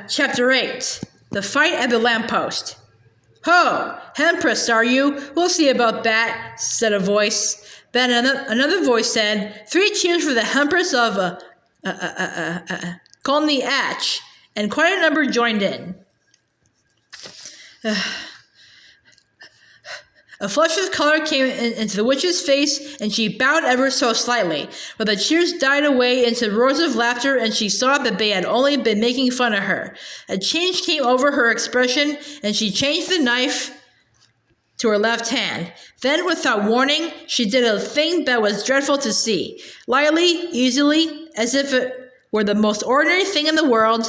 Chapter 8. The Fight at the Lamppost. Ho! Empress, are you? We'll see about that, said a voice. Then another voice said, 3 cheers for the Empress of Colney Atch, and quite a number joined in. A flush of color came into the witch's face, and she bowed ever so slightly. But the cheers died away into roars of laughter, and she saw that they had only been making fun of her. A change came over her expression, and she changed the knife to her left hand. Then, without warning, she did a thing that was dreadful to see. Lightly, easily, as if it were the most ordinary thing in the world,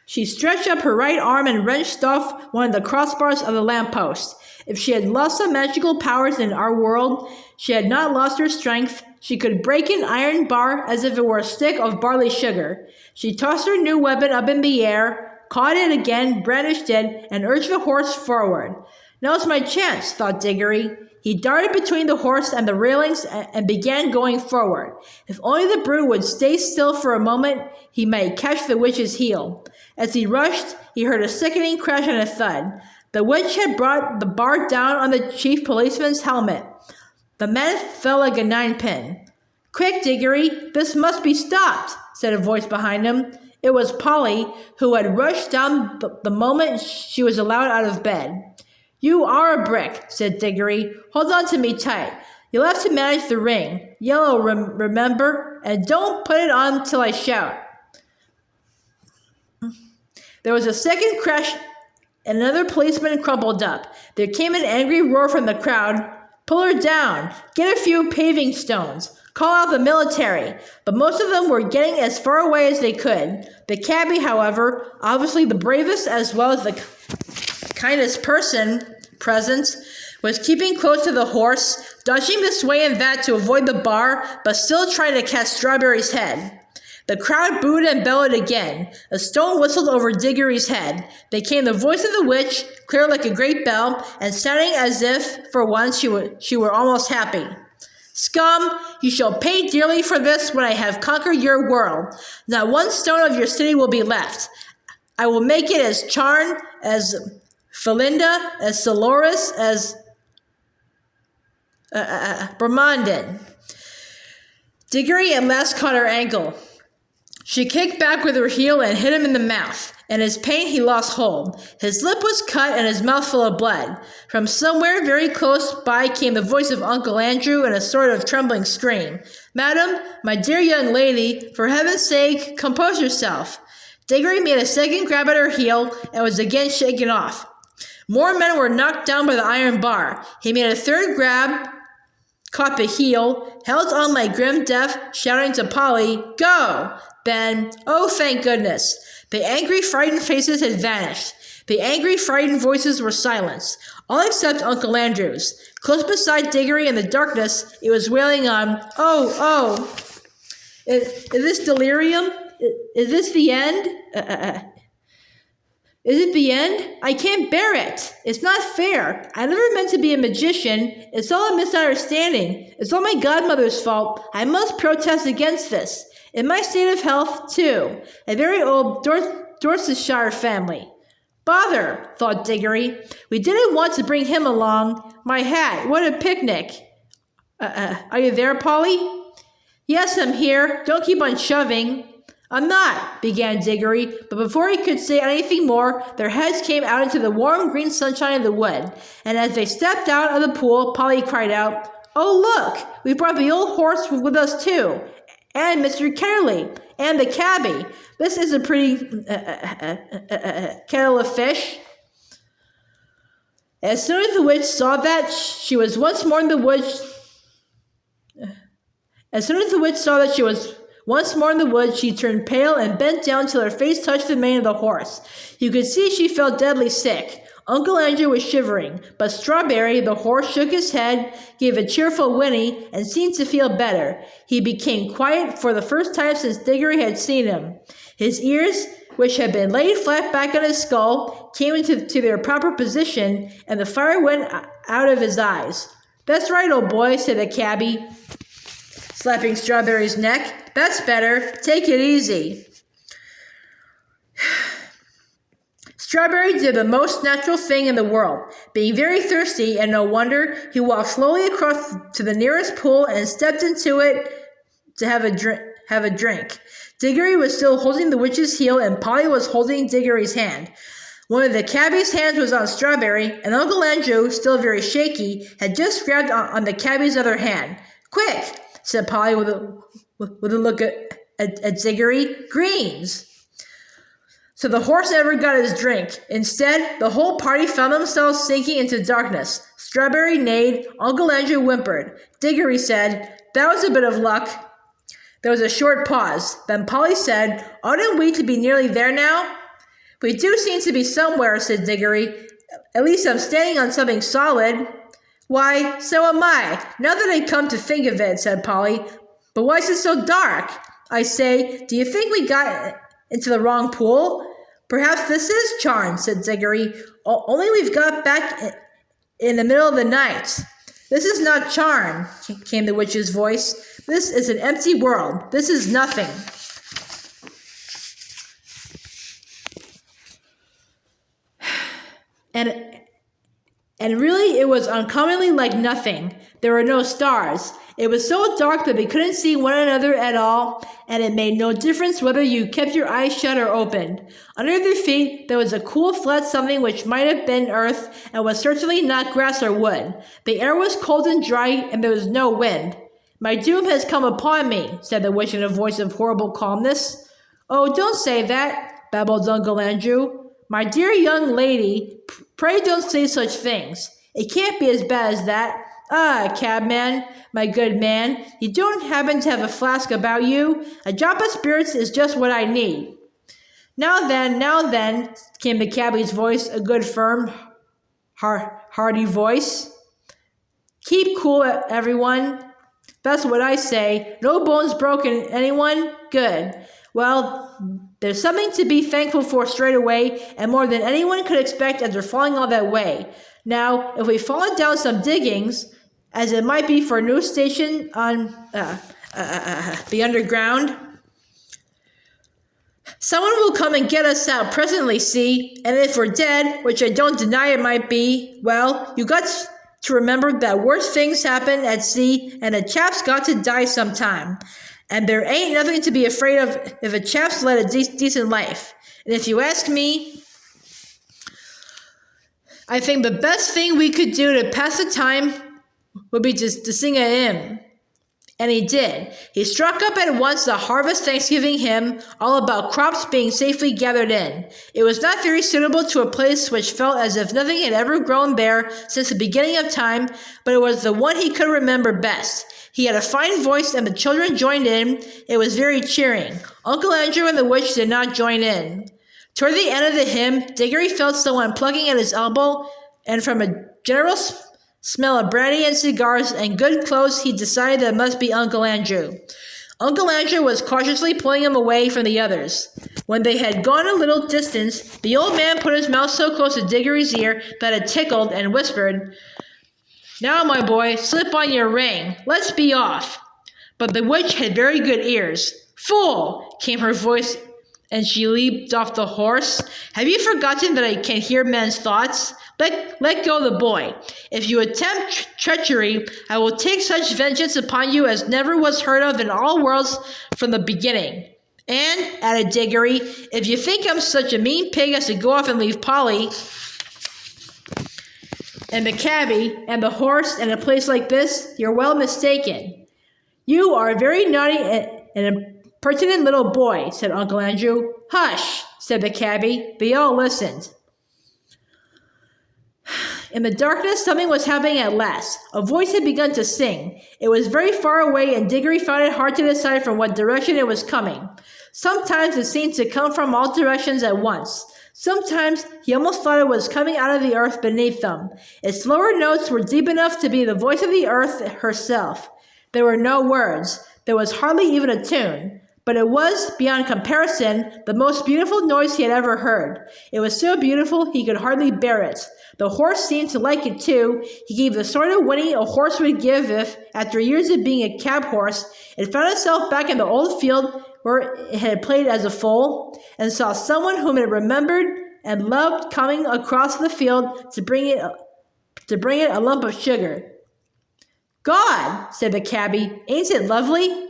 she stretched up her right arm and wrenched off one of the crossbars of the lamppost. If she had lost some magical powers in our world, she had not lost her strength. She could break an iron bar as if it were a stick of barley sugar. She tossed her new weapon up in the air, caught it again, brandished it, and urged the horse forward. Now's my chance, thought Diggory. He darted between the horse and the railings and began going forward. If only the brute would stay still for a moment, he might catch the witch's heel. As he rushed, he heard a sickening crash and a thud. The witch had brought the bar down on the chief policeman's helmet. The man fell like a ninepin. Quick, Diggory, this must be stopped, said a voice behind him. It was Polly, who had rushed down the moment she was allowed out of bed. You are a brick, said Diggory. Hold on to me tight. You'll have to manage the ring. Yellow, remember? And don't put it on till I shout. There was a second crash, and another policeman crumpled up. There came an angry roar from the crowd. Pull her down. Get a few paving stones. Call out the military. But most of them were getting as far away as they could. The cabbie, however, obviously the bravest as well as the kindest person present, was keeping close to the horse, dodging this way and that to avoid the bar, but still trying to catch Strawberry's head. The crowd booed and bellowed again. A stone whistled over Diggory's head. They came the voice of the witch, clear like a great bell, and sounding as if, for once, she were almost happy. Scum, you shall pay dearly for this when I have conquered your world. Not one stone of your city will be left. I will make it as charmed, as Felinda, as Dolores, as Bermondan. Diggory at last caught her ankle. She kicked back with her heel and hit him in the mouth. In his pain, he lost hold. His lip was cut and his mouth full of blood. From somewhere very close by came the voice of Uncle Andrew in a sort of trembling scream. Madam, my dear young lady, for heaven's sake, compose yourself. Diggory made a second grab at her heel and was again shaken off. More men were knocked down by the iron bar. He made a third grab, caught the heel, held on like grim death, shouting to Polly, Go! Then, oh, thank goodness. The angry, frightened faces had vanished. The angry, frightened voices were silenced, all except Uncle Andrew's. Close beside Diggory in the darkness, it was wailing on, Oh! Is this delirium? Is this the end? Is it the end? I can't bear it. It's not fair. I never meant to be a magician. It's all a misunderstanding. It's all my godmother's fault. I must protest against this. In my state of health, too. A very old Dorsetshire family. Bother, thought Diggory. We didn't want to bring him along. My hat, what a picnic. Are you there, Polly? Yes, I'm here. Don't keep on shoving. I'm not, began Diggory, but before he could say anything more, their heads came out into the warm green sunshine of the wood, and as they stepped out of the pool, Polly cried out, Oh, look, we brought the old horse with us, too, and Mr. Ketterly, and the cabbie. This is a pretty kettle of fish. As soon as the witch saw that she was once more in the woods, she turned pale and bent down till her face touched the mane of the horse. You could see she felt deadly sick. Uncle Andrew was shivering, but Strawberry, the horse, shook his head, gave a cheerful whinny, and seemed to feel better. He became quiet for the first time since Diggory had seen him. His ears, which had been laid flat back on his skull, came into their proper position, and the fire went out of his eyes. That's right, old boy, said the cabbie. slapping Strawberry's neck. That's better. Take it easy. Strawberry did the most natural thing in the world. Being very thirsty, and no wonder, he walked slowly across to the nearest pool and stepped into it to have a drink. Diggory was still holding the witch's heel, and Polly was holding Diggory's hand. One of the cabbie's hands was on Strawberry, and Uncle Andrew, still very shaky, had just grabbed on the cabbie's other hand. "Quick," said Polly with a look at Diggory. "Greens." So the horse never got his drink. Instead, the whole party found themselves sinking into darkness. Strawberry neighed. Uncle Andrew whimpered. Diggory said, "That was a bit of luck." There was a short pause. Then Polly said, "Oughtn't we to be nearly there now?" "We do seem to be somewhere," said Diggory. "At least I'm standing on something solid." "Why, so am I, now that I come to think of it," said Polly. "But why is it so dark? I say, do you think we got into the wrong pool?" "Perhaps this is Charn," said Diggory. "Only we've got back in the middle of the night." "This is not Charn," came the witch's voice. "This is an empty world. This is nothing." And really, it was uncommonly like nothing. There were no stars. It was so dark that they couldn't see one another at all, and it made no difference whether you kept your eyes shut or opened. Under their feet, there was a cool, flat something which might have been earth, and was certainly not grass or wood. The air was cold and dry, and there was no wind. "My doom has come upon me," said the witch in a voice of horrible calmness. "Oh, don't say that," babbled Uncle Andrew. "My dear young lady, pray don't say such things. It can't be as bad as that. Ah, cabman, my good man, you don't happen to have a flask about you? A drop of spirits is just what I need." Now then, came the cabbie's voice, a good firm, hearty voice. "Keep cool, everyone. That's what I say. No bones broken, anyone? Good. Well, there's something to be thankful for straight away, and more than anyone could expect after falling all that way. Now, if we've fallen down some diggings, as it might be for a new station on the underground, someone will come and get us out presently, see? And if we're dead, which I don't deny it might be, well, you got to remember that worse things happen at sea, and a chap's got to die sometime. And there ain't nothing to be afraid of if a chap's led a decent life. And if you ask me, I think the best thing we could do to pass the time would be to sing a hymn." And he did. He struck up at once the Harvest Thanksgiving hymn, all about crops being safely gathered in. It was not very suitable to a place which felt as if nothing had ever grown there since the beginning of time, but it was the one he could remember best. He had a fine voice, and the children joined in. It was very cheering. Uncle Andrew and the witch did not join in. Toward the end of the hymn, Diggory felt someone plucking at his elbow, and from a general smell of brandy and cigars and good clothes, he decided that it must be Uncle Andrew. Uncle Andrew was cautiously pulling him away from the others. When they had gone a little distance, the old man put his mouth so close to Diggory's ear that it tickled, and whispered, "Now, my boy, slip on your ring. Let's be off." But the witch had very good ears. "Fool!" came her voice, and she leaped off the horse. "Have you forgotten that I can hear men's thoughts? Let go the boy. If you attempt treachery, I will take such vengeance upon you as never was heard of in all worlds from the beginning. And," added Diggory, "if you think I'm such a mean pig as to go off and leave Polly and the cabbie and the horse in a place like this, you're well mistaken." "You are a very naughty and impertinent little boy," said Uncle Andrew. "Hush," said the cabbie. They all listened. In the darkness, something was happening at last. A voice had begun to sing. It was very far away, and Diggory found it hard to decide from what direction it was coming. Sometimes it seemed to come from all directions at once. Sometimes he almost thought it was coming out of the earth beneath them. Its lower notes were deep enough to be the voice of the earth herself. There were no words. There was hardly even a tune. But it was, beyond comparison, the most beautiful noise he had ever heard. It was so beautiful he could hardly bear it. The horse seemed to like it too. He gave the sort of whinny a horse would give if, after years of being a cab horse, it found itself back in the old field where it had played as a foal, and saw someone whom it remembered and loved coming across the field to bring it a lump of sugar. "God," said the cabbie, "ain't it lovely?"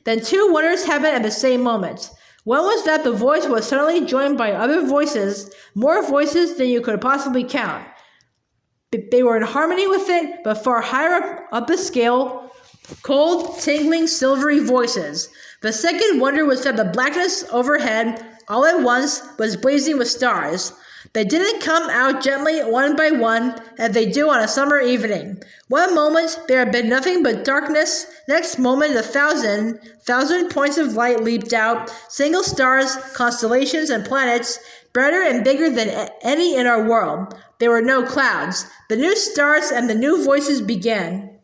Then two wonders happened at the same moment. One was that the voice was suddenly joined by other voices, more voices than you could possibly count. They were in harmony with it, but far higher up the scale, cold, tingling, silvery voices. The second wonder was that the blackness overhead, all at once, was blazing with stars. They didn't come out gently one by one, as they do on a summer evening. One moment there had been nothing but darkness. Next moment a thousand points of light leaped out, single stars, constellations, and planets, brighter and bigger than any in our world. There were no clouds. The new stars and the new voices began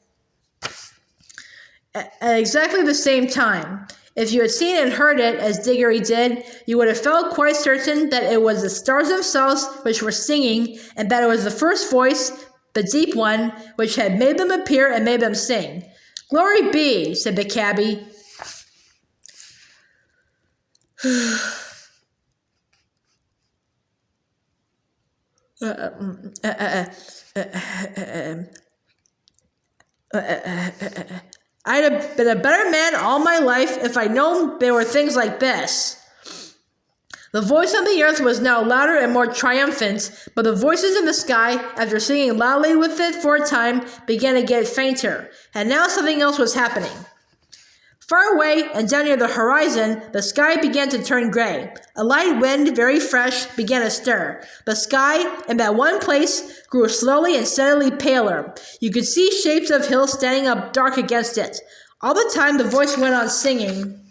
at exactly the same time. If you had seen and heard it, as Diggory did, you would have felt quite certain that it was the stars themselves which were singing, and that it was the first voice, the deep one, which had made them appear and made them sing. "Glory be," said the cabbie. I'd have been a better man all my life if I'd known there were things like this. The voice on the earth was now louder and more triumphant, but the voices in the sky, after singing loudly with it for a time, began to get fainter, and now something else was happening. Far away and down near the horizon, the sky began to turn gray. A light wind, very fresh, began to stir. The sky, in that one place, grew slowly and steadily paler. You could see shapes of hills standing up dark against it. All the time the voice went on singing.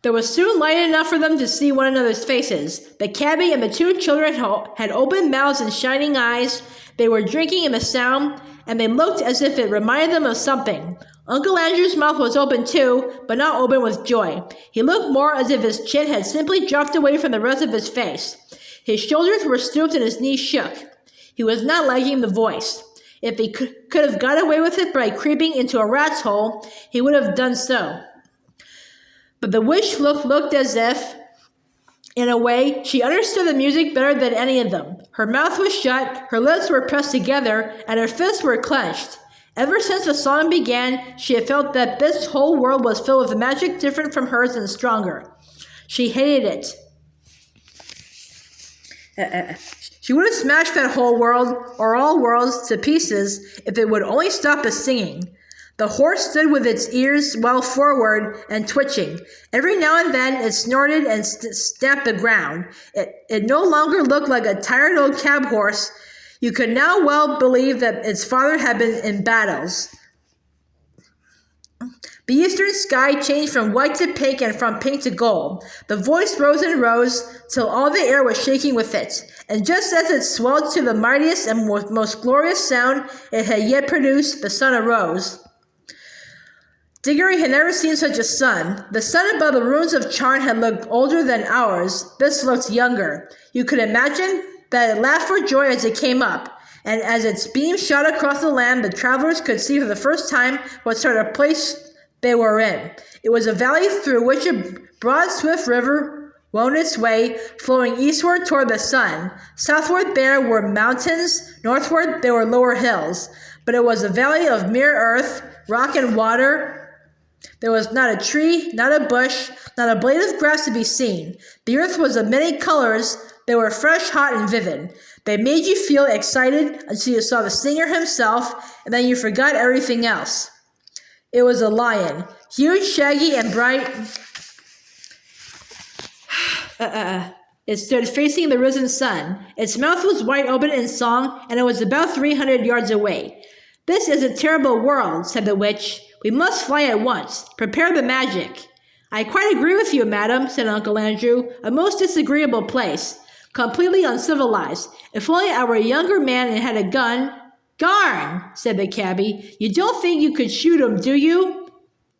There was soon light enough for them to see one another's faces. The cabbie and the two children had open mouths and shining eyes. They were drinking in the sound, and they looked as if it reminded them of something. Uncle Andrew's mouth was open too, but not open with joy. He looked more as if his chin had simply dropped away from the rest of his face. His shoulders were stooped and his knees shook. He was not liking the voice. If he could have got away with it by creeping into a rat's hole, he would have done so. But the witch looked as if, in a way, she understood the music better than any of them. Her mouth was shut, her lips were pressed together, and her fists were clenched. Ever since the song began, she had felt that this whole world was filled with magic different from hers and stronger. She hated it. She would have smashed that whole world, or all worlds, to pieces if it would only stop the singing. The horse stood with its ears well forward and twitching. Every now and then it snorted and stamped the ground. It no longer looked like a tired old cab horse. You could now well believe that its father had been in battles. The eastern sky changed from white to pink and from pink to gold. The voice rose and rose till all the air was shaking with it. And just as it swelled to the mightiest and most glorious sound it had yet produced, the sun arose. Diggory had never seen such a sun. The sun above the ruins of Charn had looked older than ours. This looked younger. You could imagine that it laughed for joy as it came up, and as its beams shot across the land, the travelers could see for the first time what sort of place they were in. It was a valley through which a broad, swift river wound its way, flowing eastward toward the sun. Southward there were mountains, northward there were lower hills, but it was a valley of mere earth, rock and water. There was not a tree, not a bush, not a blade of grass to be seen. The earth was of many colors. They were fresh, hot, and vivid. They made you feel excited until you saw the singer himself, and then you forgot everything else. It was a lion, huge, shaggy, and bright. It stood facing the risen sun. Its mouth was wide open in song, and it was about 300 yards away. "This is a terrible world," said the witch. "We must fly at once. Prepare the magic." I quite agree with you, madam, said Uncle Andrew. A most disagreeable place. Completely uncivilized. If only I were a younger man and had a gun. Garn, said the cabbie. You don't think you could shoot him, do you?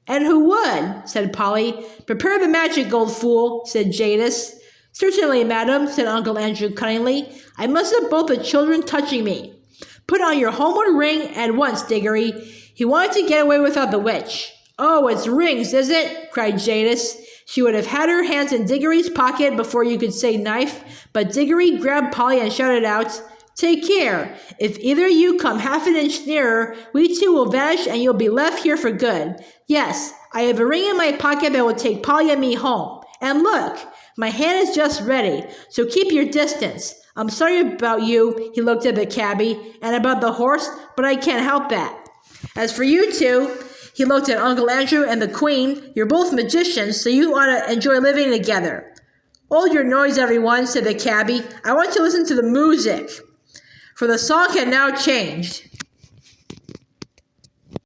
And who would? Said Polly. Prepare the magic, old fool, said Jadis. Certainly, madam, said Uncle Andrew cunningly. I must have both the children touching me. Put on your homeward ring at once, Diggory. He wanted to get away without the witch. Oh, it's rings, is it? Cried Jadis. She would have had her hands in Diggory's pocket before you could say knife, but Diggory grabbed Polly and shouted out, Take care. If either of you come half an inch nearer, we two will vanish and you'll be left here for good. Yes, I have a ring in my pocket that will take Polly and me home. And look, my hand is just ready, so keep your distance. I'm sorry about you, he looked at the cabbie, and about the horse, but I can't help that. As for you two, he looked at Uncle Andrew and the Queen, you're both magicians, so you ought to enjoy living together. Hold your noise, everyone, said the cabbie. I want to listen to the music. For the song had now changed.